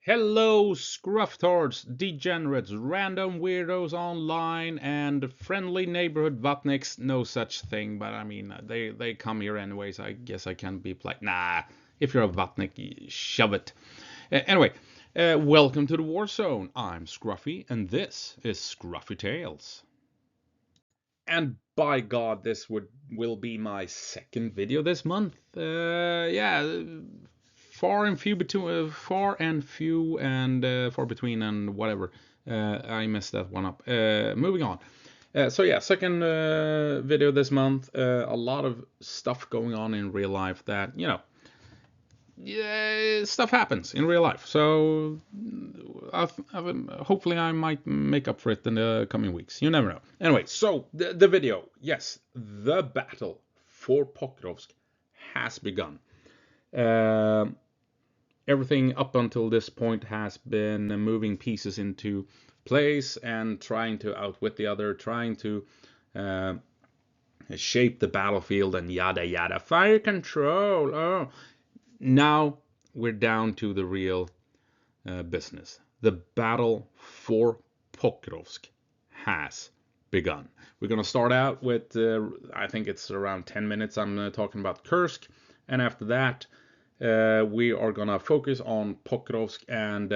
Hello, scrufftards, degenerates, random weirdos online, and friendly neighborhood vatniks. No such thing, but I mean, they come here anyways. I guess I can be polite. Nah, if you're a vatnik, shove it. Anyway, welcome to the War Zone. I'm Scruffy, and this is Scruffy Tales. And by God, this will be my second video this month. Yeah, far and few, and far between, and whatever. I messed that one up. Moving on. So yeah, second video this month. A lot of stuff going on in real life that yeah, stuff happens in real life. So hopefully I might make up for it in the coming weeks. You never know. Anyway, so the video. Yes, the battle for Pokrovsk has begun. Uh, Everything up until this point has been moving pieces into place and trying to outwit the other, trying to uh, shape the battlefield and yada yada. Fire control. Oh, now we're down to the real business. The battle for Pokrovsk has begun. We're going to start out with, I think it's around 10 minutes. I'm talking about Kursk. And after that, we are going to focus on Pokrovsk and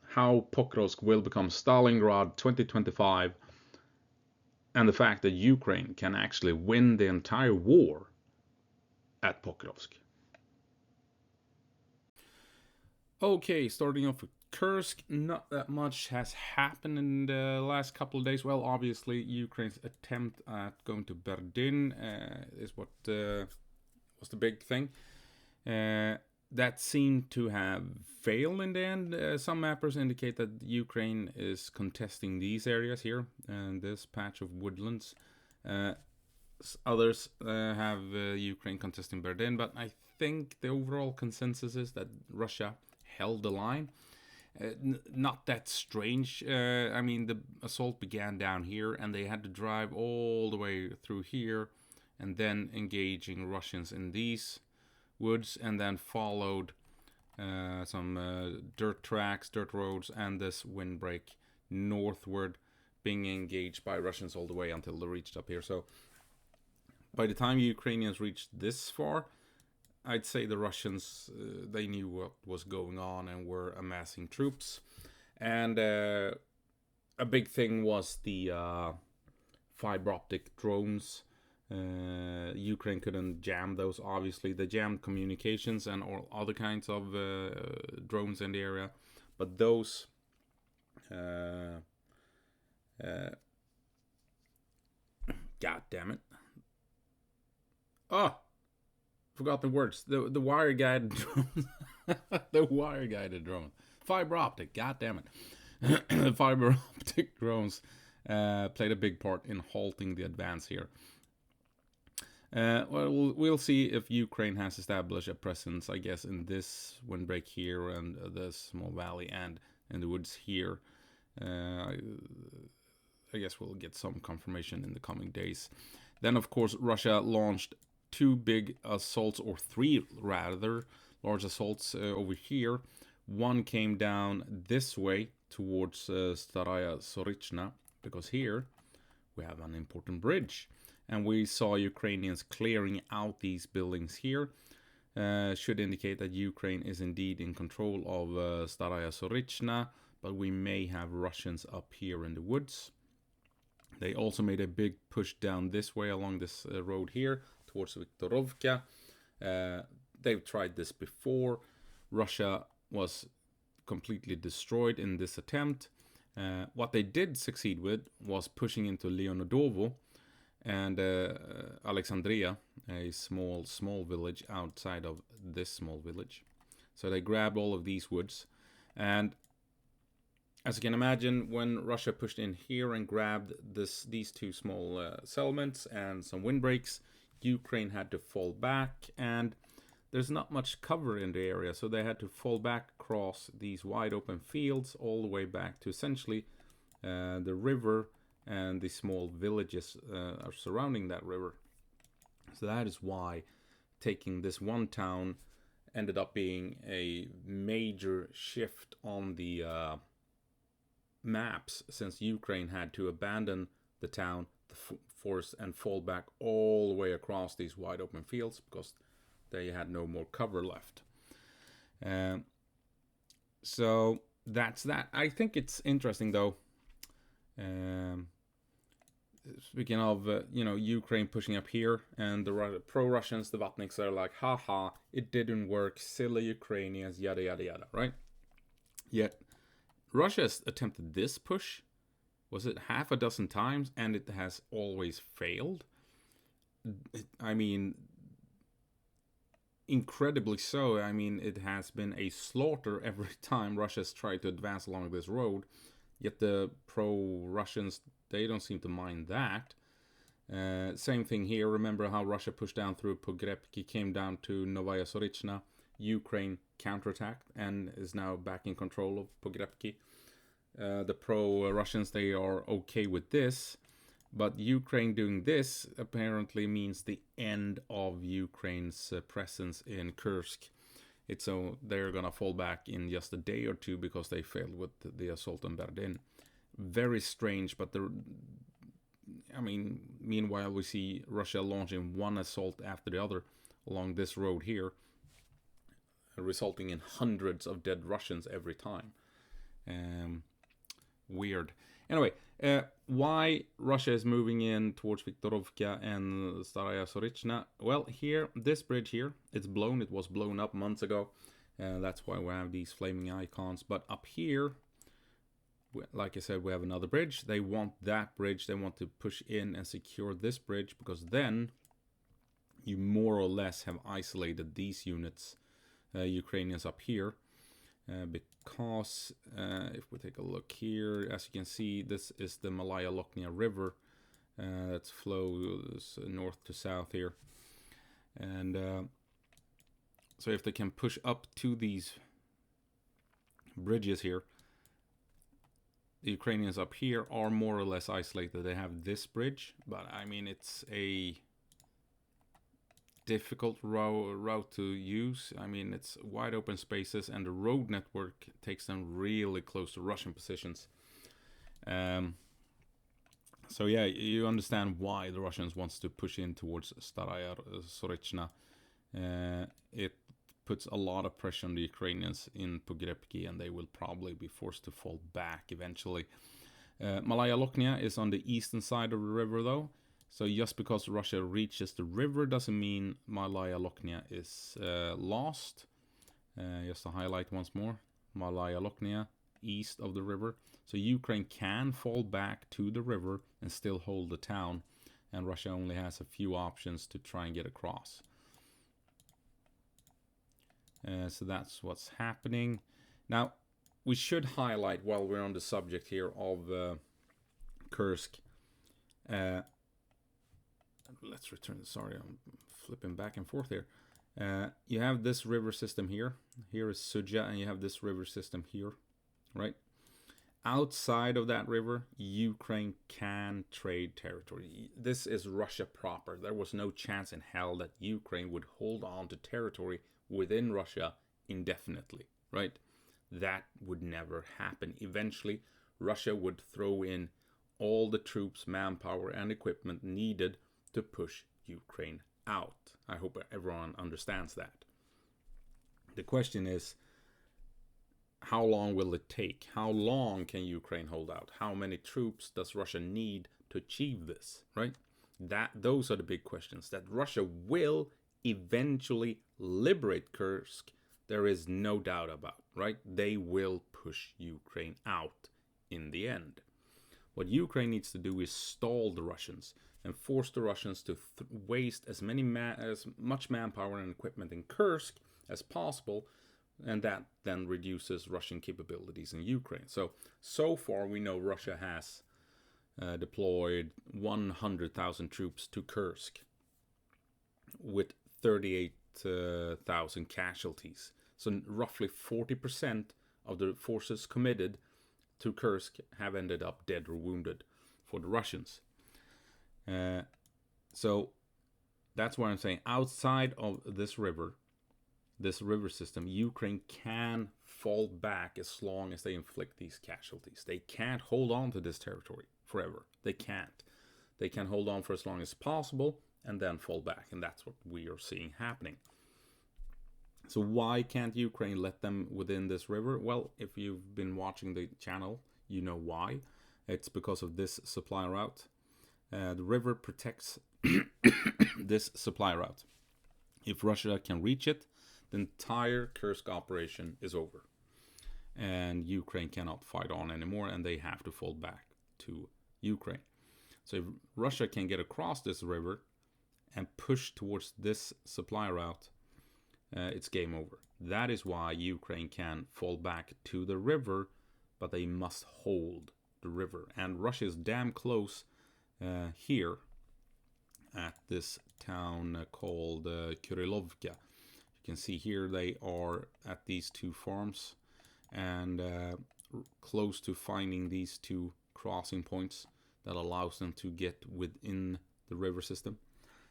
how Pokrovsk will become Stalingrad 2025, and the fact that Ukraine can actually win the entire war at Pokrovsk. Okay, starting off with Kursk, not that much has happened in the last couple of days. Well, obviously, Ukraine's attempt at going to Berlin is what was the big thing. That seemed to have failed in the end. Some mappers indicate that Ukraine is contesting these areas here and this patch of woodlands. Others have Ukraine contesting Berlin, but I think the overall consensus is that Russia held the line. Not that strange. I mean, the assault began down here, and they had to drive all the way through here, and then engaging Russians in these woods, and then followed some dirt tracks, dirt roads, and this windbreak northward, being engaged by Russians all the way until they reached up here. So by the time Ukrainians reached this far, I'd say the Russians, they knew what was going on and were amassing troops. And a big thing was the fiber optic drones. Ukraine couldn't jam those, obviously. They jammed communications and all other kinds of drones in the area. But those God damn it. Oh, forgot the words. The wire guided drone. The wire guided drone. Fiber optic. God damn it. The fiber optic drones played a big part in halting the advance here. Well, we'll see if Ukraine has established a presence, I guess, in this windbreak here and this small valley and in the woods here. I guess we'll get some confirmation in the coming days. Then, of course, Russia launched two big assaults, or three rather, large assaults over here. One came down this way towards Staraya Sorichna, because here we have an important bridge. And we saw Ukrainians clearing out these buildings here. Should indicate that Ukraine is indeed in control of Staraya Sorichna, but we may have Russians up here in the woods. They also made a big push down this way along this road here towards Viktorovka. They've tried this before. Russia was completely destroyed in this attempt. What they did succeed with was pushing into Leonodovo and Alexandria, a small village outside of this small village. So they grabbed all of these woods. And as you can imagine, when Russia pushed in here and grabbed these two small settlements and some windbreaks, Ukraine had to fall back, and there's not much cover in the area, so they had to fall back across these wide open fields all the way back to essentially the river, and the small villages are surrounding that river. So that is why taking this one town ended up being a major shift on the maps, since Ukraine had to abandon the town, the force, and fall back all the way across these wide open fields because they had no more cover left. So that's that. I think it's interesting though. Speaking of, Ukraine pushing up here, and the pro-Russians, the Vatniks, are like, haha, it didn't work, silly Ukrainians, yada yada yada, right? Yet Russia's attempted this push, was it half a dozen times, and it has always failed. I mean, incredibly so. I mean, it has been a slaughter every time Russia's tried to advance along this road. Yet the pro-Russians, they don't seem to mind that. Same thing here. Remember how Russia pushed down through Pokrovsk, came down to Novaya Sorichna. Ukraine counterattacked and is now back in control of Pokrovsk. The pro-Russians, they are okay with this. But Ukraine doing this apparently means the end of Ukraine's presence in Kursk. They're gonna fall back in just a day or two because they failed with the assault on Verdun. Very strange, but meanwhile we see Russia launching one assault after the other along this road here, resulting in hundreds of dead Russians every time. Weird. Anyway, why Russia is moving in towards Viktorovka and Staraya Sorichna? Well, here, this bridge here, it's blown. It was blown up months ago. That's why we have these flaming icons. But up here, like I said, we have another bridge. They want that bridge. They want to push in and secure this bridge, because then you more or less have isolated these units, Ukrainians up here. Because if we take a look here, as you can see, this is the Malaya Lochnia River that flows north to south here. And so if they can push up to these bridges here, the Ukrainians up here are more or less isolated. They have this bridge, but I mean, it's a difficult route to use. I mean, it's wide open spaces, and the road network takes them really close to Russian positions. So yeah, you understand why the Russians wants to push in towards Staraya Sorichna. It puts a lot of pressure on the Ukrainians in Pokrovsk, and they will probably be forced to fall back eventually. Malaya Lochnia is on the eastern side of the river though. So just because Russia reaches the river doesn't mean Malaya Lochnia is lost. Just to highlight once more, Malaya Lochnia, east of the river. So Ukraine can fall back to the river and still hold the town, and Russia only has a few options to try and get across. So that's what's happening. Now, we should highlight, while we're on the subject here of Kursk, let's return. Sorry, I'm flipping back and forth here. You have this river system here. Here is Suja, and you have this river system here, right? Outside of that river, Ukraine can trade territory. This is Russia proper. There was no chance in hell that Ukraine would hold on to territory within Russia indefinitely, right? That would never happen. Eventually, Russia would throw in all the troops, manpower, and equipment needed to push Ukraine out. I hope everyone understands that. The question is, how long will it take? How long can Ukraine hold out? How many troops does Russia need to achieve this, right? Those are the big questions. That Russia will eventually liberate Kursk, there is no doubt about, right? They will push Ukraine out in the end. What Ukraine needs to do is stall the Russians and force the Russians to waste as much manpower and equipment in Kursk as possible, and that then reduces Russian capabilities in Ukraine. So far we know Russia has deployed 100,000 troops to Kursk with 38,000 casualties. So roughly 40% of the forces committed to Kursk have ended up dead or wounded for the Russians. So that's why I'm saying outside of this river, this river system, Ukraine can fall back as long as they inflict these casualties. They can't hold on to this territory forever. They can't. They can hold on for as long as possible and then fall back. And that's what we are seeing happening. So why can't Ukraine let them within this river? Well, if you've been watching the channel, you know why. It's because of this supply route. The river protects this supply route. If Russia can reach it, the entire Kursk operation is over. And Ukraine cannot fight on anymore, and they have to fall back to Ukraine. So if Russia can get across this river and push towards this supply route, it's game over. That is why Ukraine can fall back to the river, but they must hold the river. And Russia is damn close here at this town called Kurilovka. You can see here they are at these two farms and close to finding these two crossing points that allows them to get within the river system.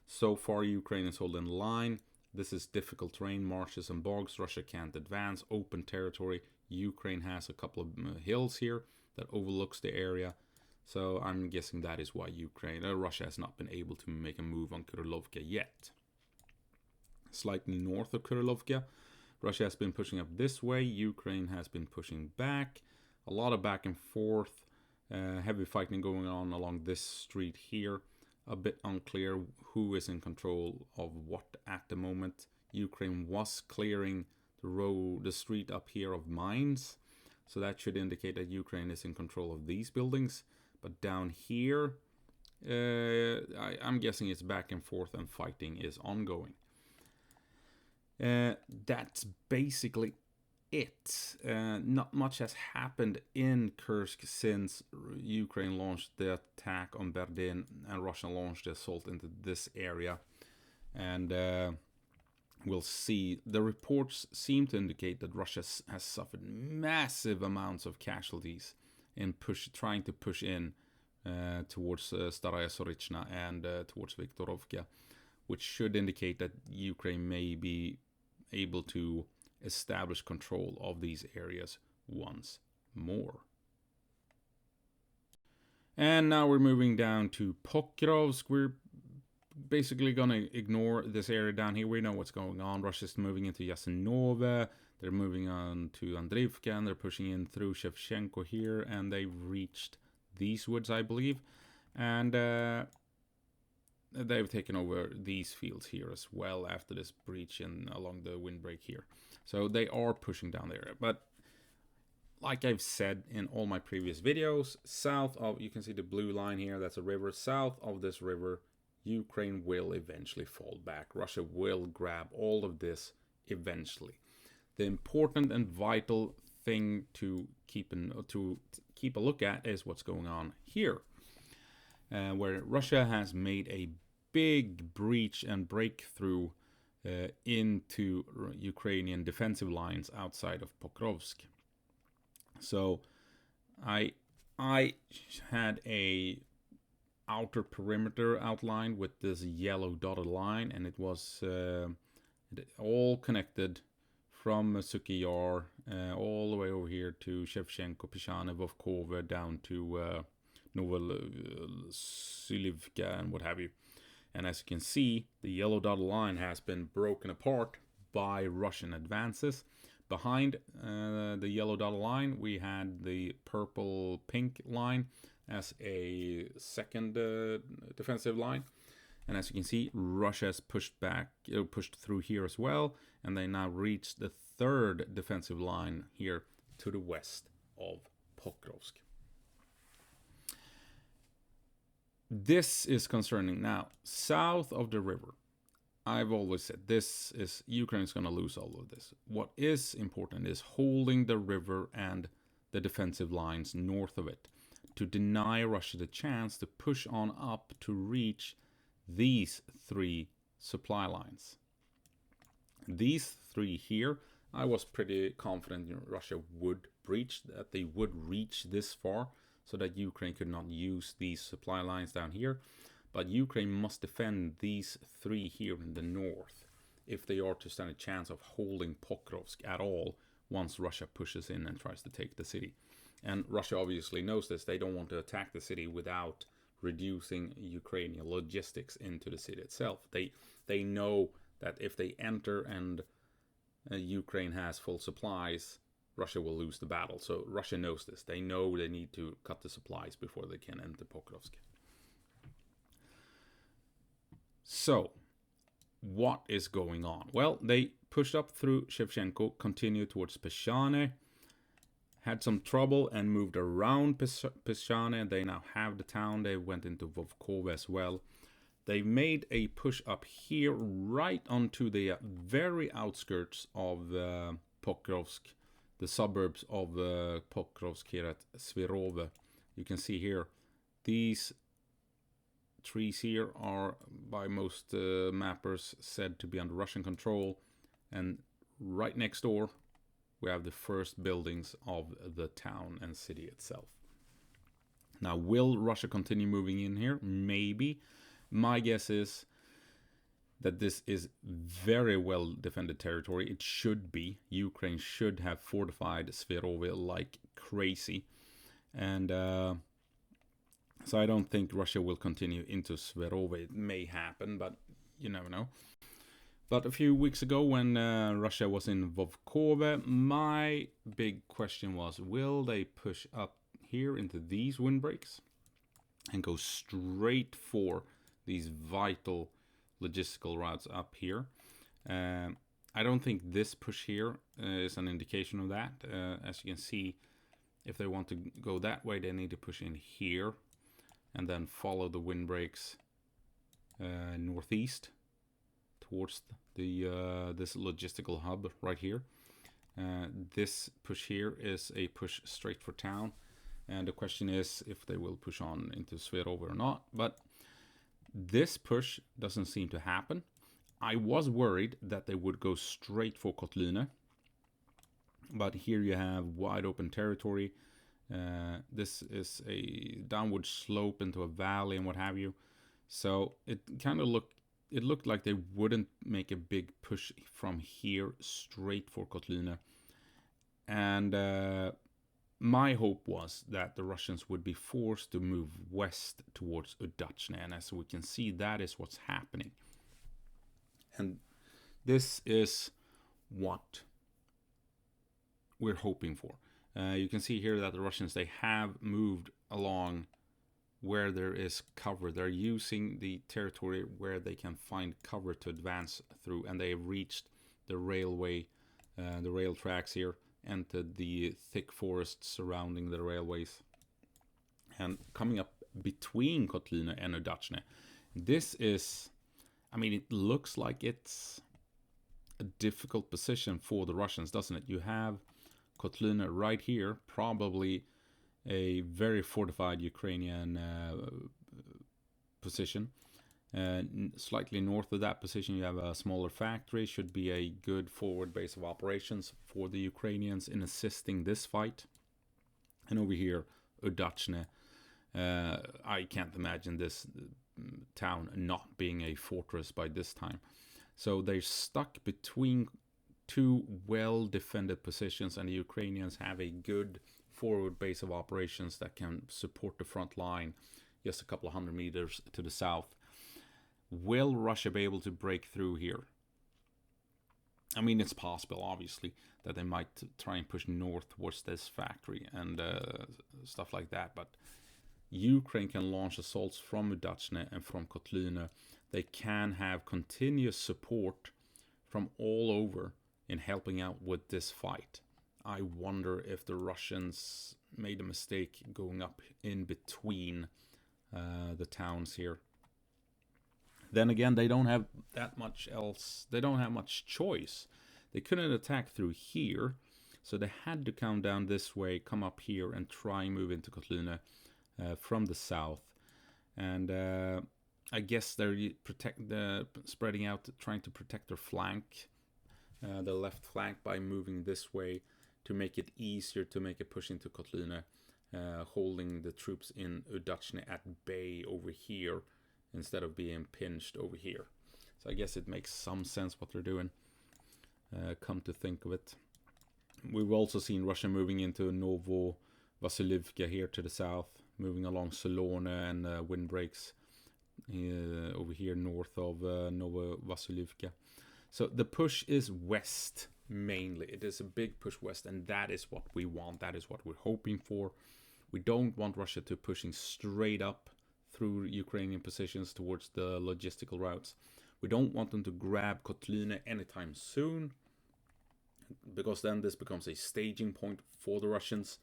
So far Ukraine is holding the line. This is difficult terrain, marshes and bogs. Russia can't advance, open territory. Ukraine has a couple of hills here that overlooks the area. So I'm guessing that is why Russia has not been able to make a move on Kurilovka yet. Slightly north of Kurilovka, Russia has been pushing up this way. Ukraine has been pushing back. A lot of back and forth. Heavy fighting going on along this street here. A bit unclear who is in control of what at the moment. Ukraine was clearing the street up here of mines. So that should indicate that Ukraine is in control of these buildings. But down here, I'm guessing it's back and forth and fighting is ongoing. That's basically it. Not much has happened in Kursk since Ukraine launched the attack on Berdyan and Russia launched the assault into this area. And we'll see. The reports seem to indicate that Russia has suffered massive amounts of casualties in trying to push in towards Staraya Sorichna and towards Viktorovka, which should indicate that Ukraine may be able to establish control of these areas once more. And now we're moving down to Pokrovsk. We're basically going to ignore this area down here. We know what's going on. Russia's moving into Yasenova. They're moving on to Andrivka, and they're pushing in through Shevchenko here, and they've reached these woods, I believe. And they've taken over these fields here as well after this breach along the windbreak here. So they are pushing down the area. But like I've said in all my previous videos, south of, you can see the blue line here, that's a river. South of this river, Ukraine will eventually fall back. Russia will grab all of this eventually. The important and vital thing to keep a look at is what's going on here, where Russia has made a big breach and breakthrough into Ukrainian defensive lines outside of Pokrovsk. So I had a outer perimeter outlined with this yellow dotted line, and it was all connected from Suky Yar all the way over here to Shevchenko, Pishane, Vovkova, down to Novosilivka and what have you. And as you can see, the yellow dotted line has been broken apart by Russian advances. Behind the yellow dotted line, we had the purple-pink line as a second defensive line. And as you can see, Russia has pushed through here as well. And they now reach the third defensive line here to the west of Pokrovsk. This is concerning. Now, south of the river, I've always said Ukraine is going to lose all of this. What is important is holding the river and the defensive lines north of it to deny Russia the chance to push on up to reach these three supply lines. These three here, I was pretty confident Russia would breach, that they would reach this far so that Ukraine could not use these supply lines down here. But Ukraine must defend these three here in the north. if they are to stand a chance of holding Pokrovsk at all once Russia pushes in and tries to take the city. And Russia obviously knows this. They don't want to attack the city without reducing Ukrainian logistics into the city itself. They know that if they enter and Ukraine has full supplies, Russia will lose the battle. So Russia knows this. They know they need to cut the supplies before they can enter Pokrovsk. So, what is going on? Well, they pushed up through Shevchenko, continued towards Peshane, had some trouble and moved around Peshane. They now have the town. They went into Vovkova as well. They made a push up here right onto the very outskirts of Pokrovsk, the suburbs of Pokrovsk here at Svirove. You can see here, these trees here are by most mappers said to be under Russian control, and right next door we have the first buildings of the town and city itself. Now, will Russia continue moving in here? Maybe. My guess is that this is very well defended territory. It should be. Ukraine should have fortified Svirove like crazy. And so I don't think Russia will continue into Svirove. It may happen, but you never know. But a few weeks ago when Russia was in Vovkova, my big question was, will they push up here into these windbreaks and go straight for these vital logistical routes up here? I don't think this push here is an indication of that. As you can see, if they want to go that way, they need to push in here and then follow the windbreaks northeast towards the this logistical hub right here. This push here is a push straight for town, and the question is if they will push on into Svirove or not. But this push doesn't seem to happen. I was worried that they would go straight for Kotlyne, but here you have wide open territory. This is a downward slope into a valley and what have you. So it kind of looked like they wouldn't make a big push from here straight for Kotlyne. And my hope was that the Russians would be forced to move west towards Udachne, and as we can see, that is what's happening. And this is what we're hoping for. You can see here that the Russians, they have moved along where there is cover. They're using the territory where they can find cover to advance through, and they have reached the railway, the rail tracks here, entered the thick forests surrounding the railways, and coming up between Kotlyne and Udachne. This is, I mean, it looks like it's a difficult position for the Russians, doesn't it? You have Kotlyne right here, probably a very fortified Ukrainian position. Slightly north of that position, you have a smaller factory. Should be a good forward base of operations for the Ukrainians in assisting this fight. And over here, Udachne. I can't imagine this town not being a fortress by this time. So they're stuck between two well-defended positions, and the Ukrainians have a good forward base of operations that can support the front line just a couple of 100 meters to the south. Will Russia be able to break through here? I mean, it's possible, obviously, that they might try and push north towards this factory and stuff like that, but Ukraine can launch assaults from Udachne and from Kotlyne. They can have continuous support from all over in helping out with this fight. I wonder if the Russians made a mistake going up in between the towns here. Then again, they don't have that much else. They don't have much choice. They couldn't attack through here, so they had to come down this way, come up here, and try and move into Kotlyne from the south. And I guess they're spreading out, trying to protect their flank, the left flank, by moving this way to make it easier to make a push into Kotlyne, holding the troops in Udachne at bay over here instead of being pinched over here. So I guess it makes some sense what they're doing, come to think of it. We've also seen Russia moving into Novo Vasilivka here to the south, moving along Solone and windbreaks over here north of Novo Vasilivka. So the push is west mainly. It is a big push west, and that is what we want. That is what we're hoping for. We don't want Russia to pushing straight up through Ukrainian positions towards the logistical routes. We don't want them to grab Kotlina anytime soon, because then this becomes a staging point for the Russians.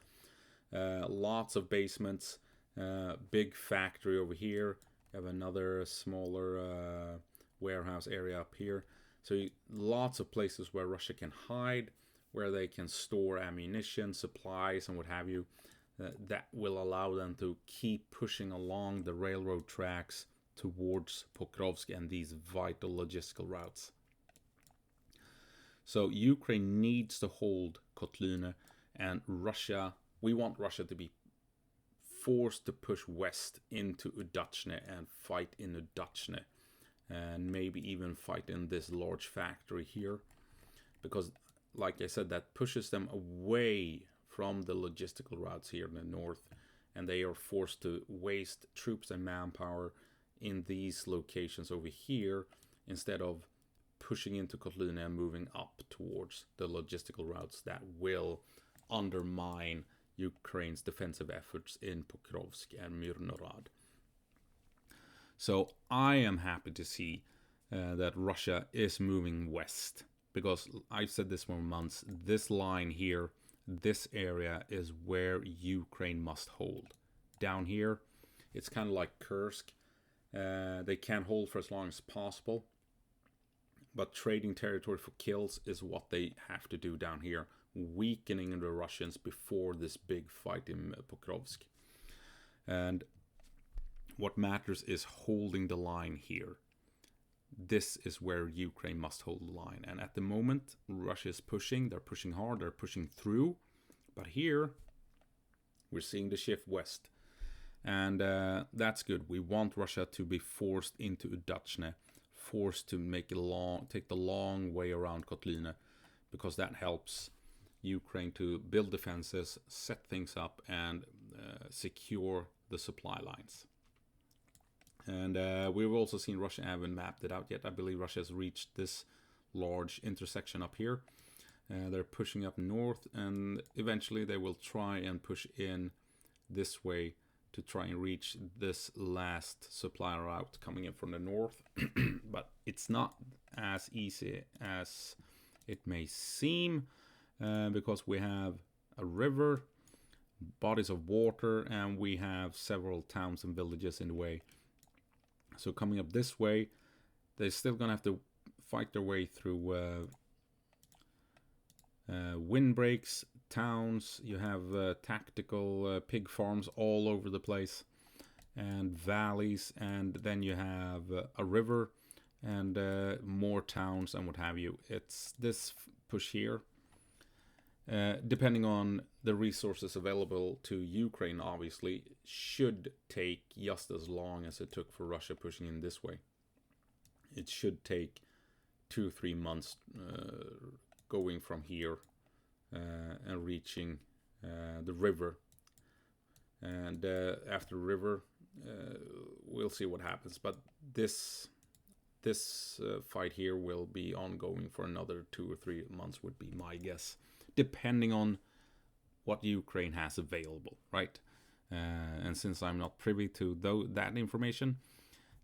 Lots of basements, big factory over here. You have another smaller warehouse area up here. So lots of places where Russia can hide, where they can store ammunition, supplies, and what have you. That will allow them to keep pushing along the railroad tracks towards Pokrovsk and these vital logistical routes. So Ukraine needs to hold Kotlina, and Russia, we want Russia to be forced to push west into Udachne and fight in Udachne, and maybe even fight in this large factory here, because like I said, that pushes them away from the logistical routes here in the north, and they are forced to waste troops and manpower in these locations over here instead of pushing into Kotlina and moving up towards the logistical routes that will undermine Ukraine's defensive efforts in Pokrovsk and Myrnorod. So I am happy to see that Russia is moving west, because I've said this for months, this line here, this area is where Ukraine must hold. Down here, it's kind of like Kursk. They can hold for as long as possible, but trading territory for kills is what they have to do down here, weakening the Russians before this big fight in Pokrovsk. And what matters is holding the line here. This is where Ukraine must hold the line. And at the moment, Russia is pushing. They're pushing hard. They're pushing through. But here, we're seeing the shift west. And that's good. We want Russia to be forced into Udachne, forced to take the long way around Kotlina, because that helps Ukraine to build defenses, set things up, and secure the supply lines. And we've also seen Russia haven't mapped it out yet. I believe Russia has reached this large intersection up here. They're pushing up north, and eventually they will try and push in this way to try and reach this last supply route coming in from the north. But it's not as easy as it may seem, because we have a river, bodies of water, and we have several towns and villages in the way. So coming up this way, they're still gonna have to fight their way through windbreaks, towns. You have tactical pig farms all over the place, and valleys, and then you have a river and more towns and what have you. It's this push here, depending on the resources available to Ukraine, obviously, should take just as long as it took for Russia pushing in this way. It should take 2-3 months going from here and reaching the river. And after the river, we'll see what happens. But this fight here will be ongoing for another 2 or 3 months, would be my guess, depending on what Ukraine has available, right? And since I'm not privy to that information,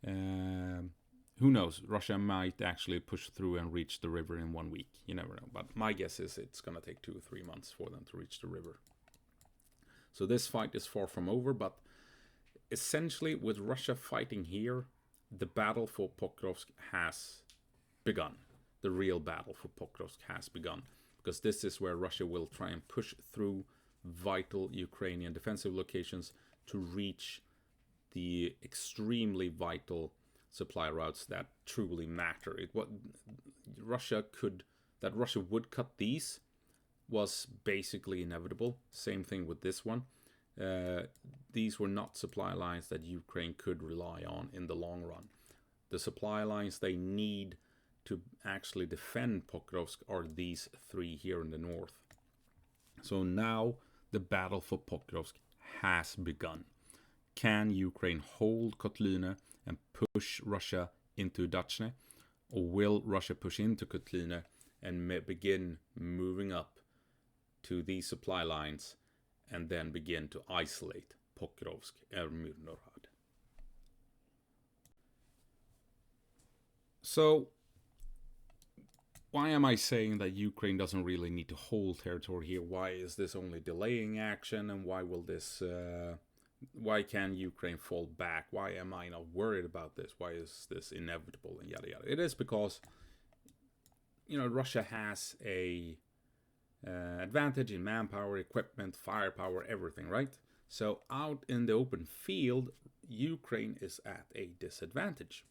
who knows? Russia might actually push through and reach the river in 1 week. You never know. But my guess is it's going to take 2 or 3 months for them to reach the river. So this fight is far from over, but essentially with Russia fighting here, the battle for Pokrovsk has begun. The real battle for Pokrovsk has begun, because this is where Russia will try and push through vital Ukrainian defensive locations to reach the extremely vital supply routes that truly matter. Russia would cut these was basically inevitable. Same thing with this one. These were not supply lines that Ukraine could rely on in the long run. The supply lines they need to actually defend Pokrovsk are these three here in the north. So now the battle for Pokrovsk has begun. Can Ukraine hold Kotlina and push Russia into Dachne? Or will Russia push into Kotlina and begin moving up to these supply lines and then begin to isolate Pokrovsk and Myrnorad? So, why am I saying that Ukraine doesn't really need to hold territory here? Why is this only delaying action, and why will this? Why can Ukraine fall back? Why am I not worried about this? Why is this inevitable? And yada yada. It is because, Russia has a advantage in manpower, equipment, firepower, everything, right? So out in the open field, Ukraine is at a disadvantage.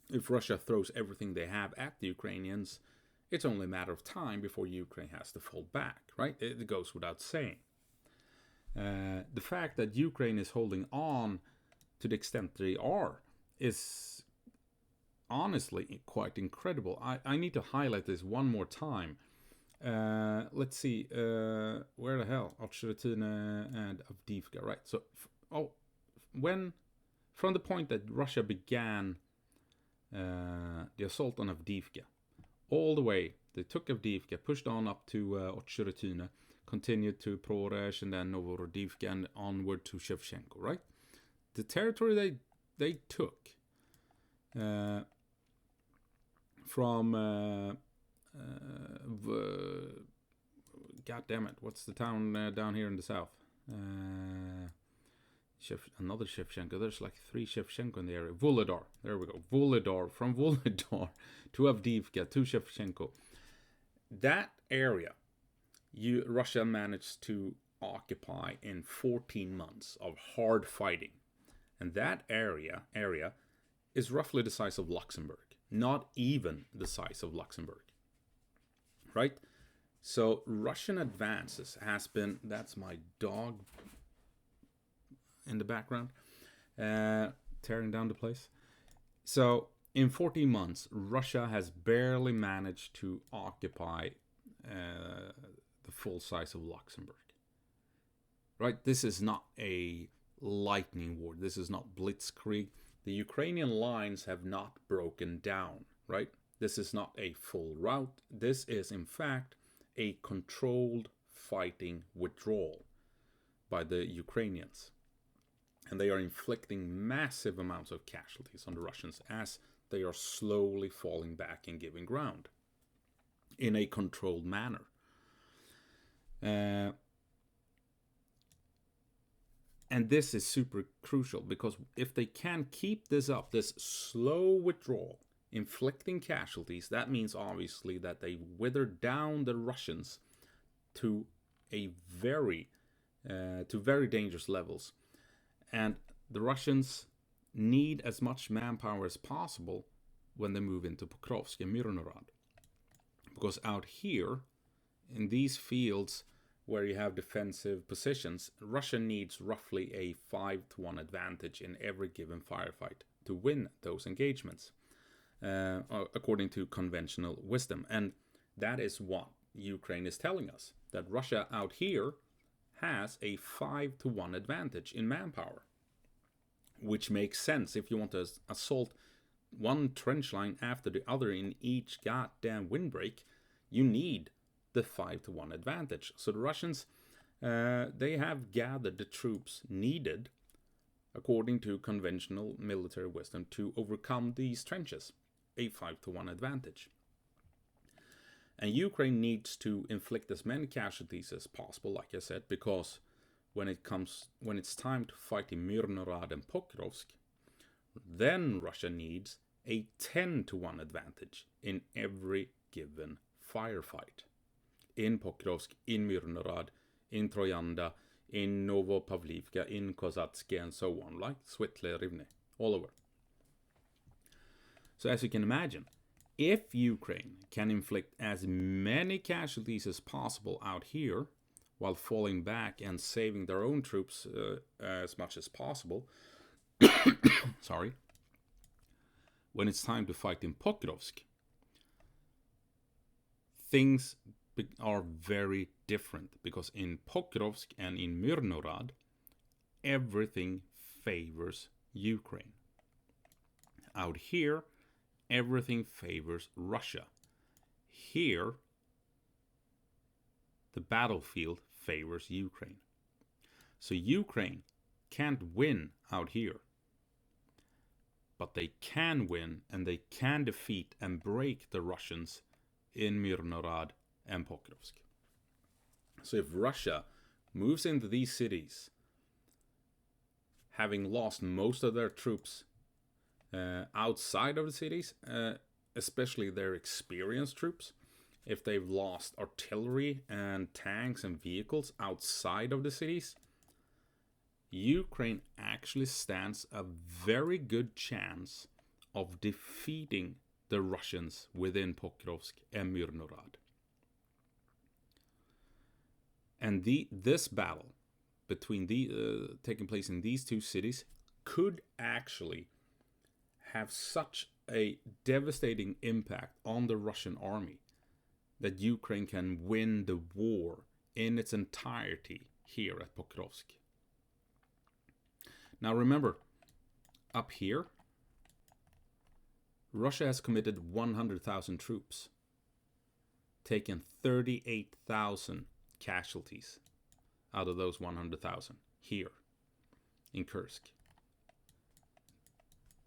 If Russia throws everything they have at the Ukrainians, it's only a matter of time before Ukraine has to fall back, right? It goes without saying. The fact that Ukraine is holding on to the extent they are is honestly quite incredible. I need to highlight this one more time. Let's see, where the hell? Ochertine and Avdiivka, right? So, from the point that Russia began the assault on Avdiivka, all the way, they took Avdiivka, pushed on up to Ochertine, continued to Prorezh and then Novorodivka and onward to Shevchenko, right? The territory they took from God damn it, what's the town down here in the south? Another Shevchenko. There's like 3 Shevchenko in the area. Vuhledar. There we go. Vuhledar. From Vuhledar to Avdiivka to Shevchenko. That area, Russia managed to occupy in 14 months of hard fighting. And that area is roughly the size of Luxembourg. Not even the size of Luxembourg. Right? So Russian advances has been... That's my dog in the background, tearing down the place. So in 14 months, Russia has barely managed to occupy the full size of Luxembourg. Right? This is not a lightning war. This is not blitzkrieg. The Ukrainian lines have not broken down. Right? This is not a full rout. This is, in fact, a controlled fighting withdrawal by the Ukrainians. And they are inflicting massive amounts of casualties on the Russians as they are slowly falling back and giving ground in a controlled manner. And this is super crucial, because if they can keep this up, this slow withdrawal, inflicting casualties, that means obviously that they wither down the Russians to very dangerous levels. And the Russians need as much manpower as possible when they move into Pokrovsk and Myrnorad. Because out here, in these fields where you have defensive positions, Russia needs roughly a 5-to-1 advantage in every given firefight to win those engagements, according to conventional wisdom. And that is what Ukraine is telling us, that Russia out here has a 5-to-1 advantage in manpower, which makes sense if you want to assault one trench line after the other in each goddamn windbreak. You need the 5-to-1 advantage. So the Russians, they have gathered the troops needed, according to conventional military wisdom, to overcome these trenches, a 5-to-1 advantage. And Ukraine needs to inflict as many casualties as possible, like I said, because when it's time to fight in Myrnorad and Pokrovsk, then Russia needs a 10-to-1 advantage in every given firefight. In Pokrovsk, in Myrnorad, in Troyanda, in Novopavlivka, in Kozatsky, and so on, like Switle, Rivne, all over. So as you can imagine, if Ukraine can inflict as many casualties as possible out here, while falling back and saving their own troops as much as possible, sorry, when it's time to fight in Pokrovsk, things are very different, because in Pokrovsk and in Myrnorad, everything favors Ukraine. Out here, everything favors Russia. Here, the battlefield favors Ukraine. So Ukraine can't win out here, but they can win, and they can defeat and break the Russians in Myrnorad and Pokrovsk. So if Russia moves into these cities, having lost most of their troops outside of the cities, especially their experienced troops, if they've lost artillery and tanks and vehicles outside of the cities, Ukraine actually stands a very good chance of defeating the Russians within Pokrovsk and Myrnorad. And this battle between taking place in these two cities could actually have such a devastating impact on the Russian army that Ukraine can win the war in its entirety here at Pokrovsk. Now remember, up here, Russia has committed 100,000 troops, taken 38,000 casualties out of those 100,000 here in Kursk.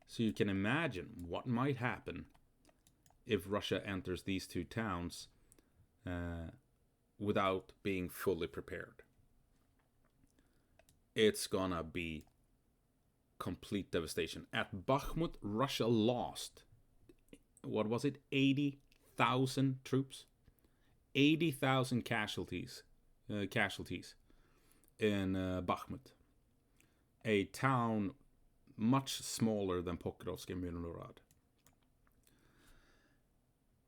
So you can imagine what might happen if Russia enters these two towns without being fully prepared. It's gonna be complete devastation. At Bakhmut, Russia lost, what was it, 80,000 troops? 80,000 casualties in Bakhmut, a town much smaller than Pokrovsk and Myrnorad.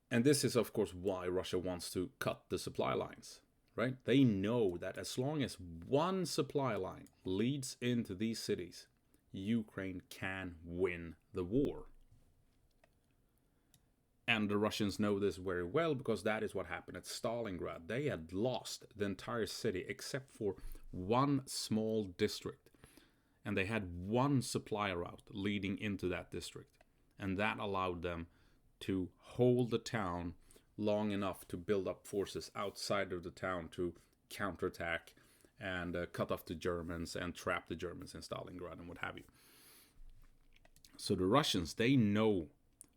And this is, of course, why Russia wants to cut the supply lines, right? They know that as long as one supply line leads into these cities, Ukraine can win the war. And the Russians know this very well, because that is what happened at Stalingrad. They had lost the entire city except for one small district. And they had one supply route leading into that district. And that allowed them to hold the town long enough to build up forces outside of the town to counterattack and cut off the Germans and trap the Germans in Stalingrad and what have you. So the Russians, they know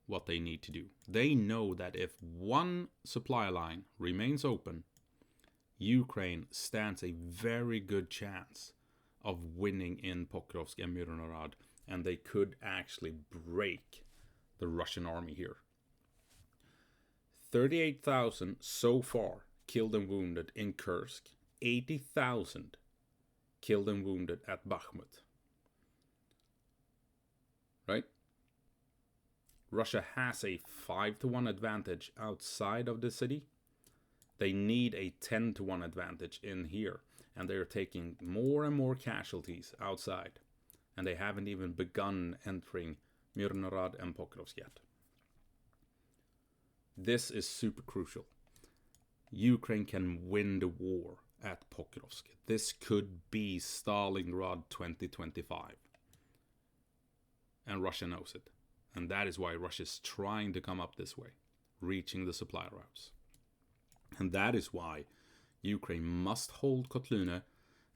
what they need to do. They know that if one supply line remains open, Ukraine stands a very good chance of winning in Pokrovsk and Myrnorad, and they could actually break the Russian army here. 38,000 so far killed and wounded in Kursk, 80,000 killed and wounded at Bakhmut. Right? Russia has a 5-1 advantage outside of the city. They need a 10-1 advantage in here. And they're taking more and more casualties outside. And they haven't even begun entering Myrnorad and Pokrovsk yet. This is super crucial. Ukraine can win the war at Pokrovsk. This could be Stalingrad 2025. And Russia knows it. And that is why Russia is trying to come up this way, reaching the supply routes. And that is why Ukraine must hold Kotlina,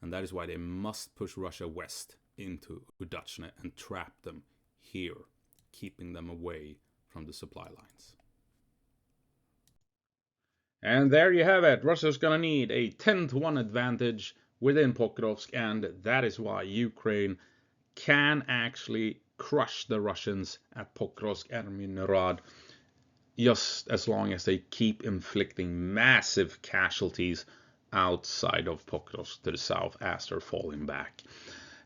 and that is why they must push Russia west into Udachne and trap them here, keeping them away from the supply lines. And there you have it. Russia's gonna need a 10-1 advantage within Pokrovsk, and that is why Ukraine can actually crush the Russians at Pokrovsk and Myrnorad, just as long as they keep inflicting massive casualties outside of Pokrovsk to the south as they're falling back.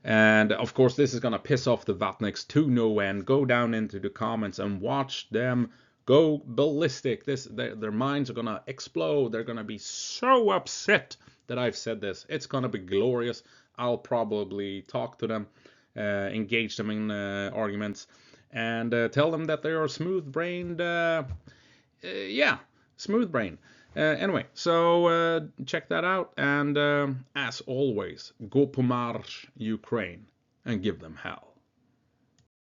And of course, this is gonna piss off the Vatniks to no end. Go down into the comments and watch them go ballistic. Their minds are gonna explode. They're gonna be so upset that I've said this. It's gonna be glorious. I'll probably talk to them, engage them in arguments, and tell them that they are smooth-brained. Yeah, smooth-brained. Anyway, so check that out, and as always, go på marsch, Ukraine, and give them hell.